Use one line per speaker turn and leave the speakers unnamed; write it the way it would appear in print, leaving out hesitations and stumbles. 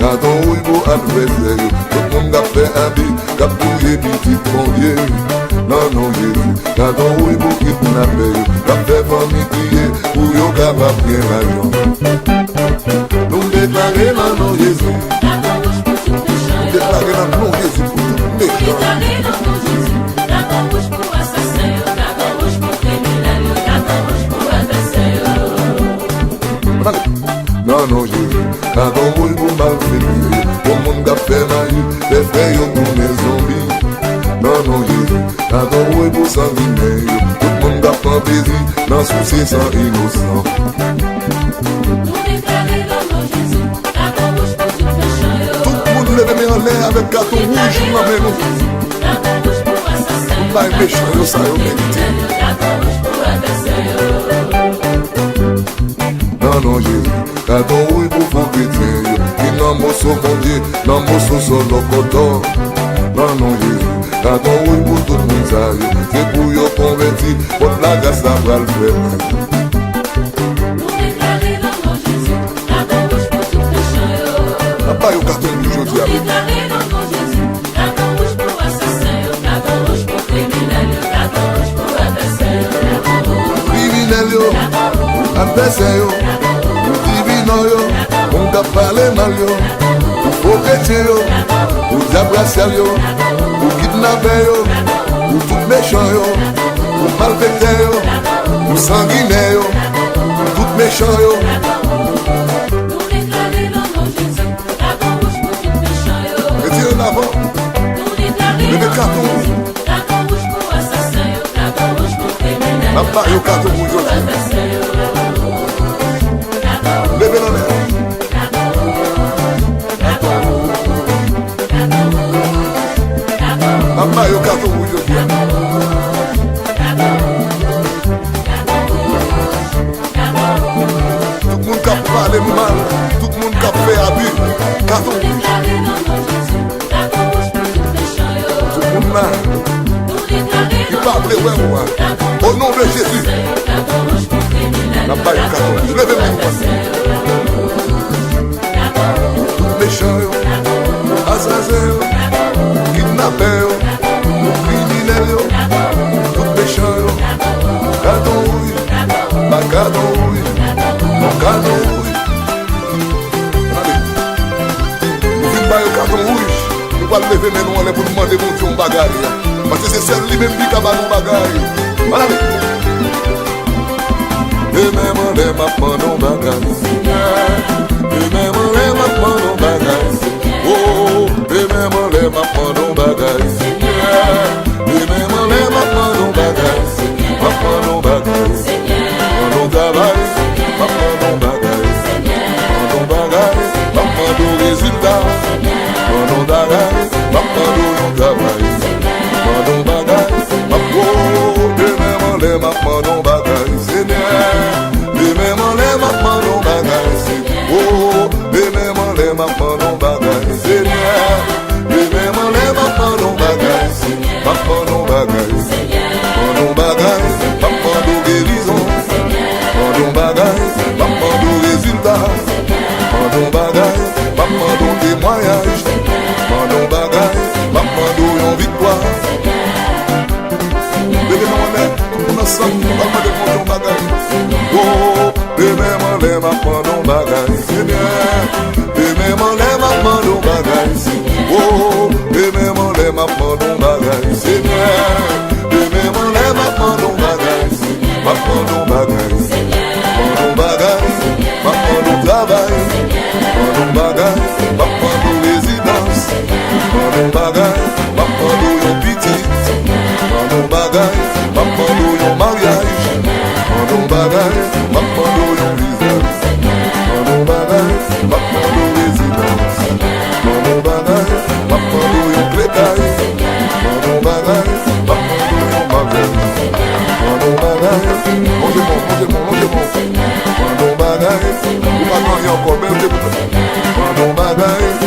Gardons oui pour adversaire, tout le monde a fait un bit, cap touye petit convier. Non, non, Jésus, gardons oui pour kidnapper, cap fait famille crier, pour yon capable bien l'argent. Nous déclarer non, non, Jésus. Déclarer non, non, Jésus pour tout méchant. Non, non, Jésus, gardons oui pour malfaiter, pour le monde qui a fait maille, les frères yon tourné zombies. Non, non, Jésus, gardons oui pour sanguiner, tout le monde qui a fait plaisir, dans souci sans innocent. Tout le monde lève mes en l'air avec carton rouge, la main nous. Pas un méchant, yo ça yo mérité. Non, non, Jésus, gardons oui pour vos chrétiens, qui n'en mosso mon Dieu, n'en mosso sur le coton. Non, non, Jésus, gardons oui pour tout le monde, c'est pour yo convertir, pour la grâce à va le faire. Pas yo carton rouge aujourd'hui avec. Criminel yo, adversaire yo, divino yo, on ka parle mal yo, ou faux chrétien yo, ou diable yo, ou kidnapper yo, ou tout méchant yo, ou malfaiteur yo, ou sanguinaire yo, ou tout méchant yo. Retirez en avant, le carton rouge. Papa, yo carton rouge aujourd'hui. Levez la main. Papa, yo carton rouge aujourd'hui. Tout le monde qui a parlé mal, tout le monde qui a fait abus, carton rouge. Tout le monde là, qui parle ouais, ouais. Au nom de Jésus. Papa, yo carton rouge. Levez la main. Tout méchant, assassin, kidnappeur, criminel, tout méchant, carton rouge, pas carton rouge, mon carton rouge. Allez, nous venons pas au carton rouge, nous allons lever les noms pour demander mon Dieu un bagage. Parce que c'est celle lui-même qui a un bagage. Voilà. Et même on les m'a pas nos bagages. Et même on les m'a pas nos bagages. Oh, et même on les m'a pas nos bagages. Et même on les m'a pas nos bagages. M'a pas nos bagages. Nos travail, m'a pas nos bagages. Nos bagages, m'a pas nos résultats. Nos bagages, m'a pas nos travail. Nos bagages, m'a pas. Et même on les m'a pas nos bagages. Seigneur. Et même on les m'a pas nos bagages. Oh, et même on les m'a pas nos bagages. Seigneur. Et même on les m'a pas nos bagages. M'a pas nos bagages. Nos bagages, m'a pas nos guérisons. Nos bagages, m'a pas nos résultats. Nos bagages, m'a pas nos témoignages. Nos bagages, m'a pas nos victoires. On ensemble, on va de mon bagage. Oh, et même on les m'a pas nos bagages, Seigneur. Et même on les m'a pas nos bagages. Oh, et même on les m'a pas nos bagages, Seigneur. Et même on les m'a pas nos bagages. M'a pas nos bagages. Nos bagages, m'a pas nos travail. Nos bagages, m'a pas nos résidences. Nos bagages, m'a pas nos petits. Nos bagages, m'a pas nos mariage. Nos bagages, m'a pas nos business. Nos bagages, m'a pas nos résidences. Nos bagages, m'a pas nos clétailles. Nos bagages, m'a pas nos mariage. Nos bagages, mangez-moi. Nos bagages, vous m'avez encore même. Nos bagages,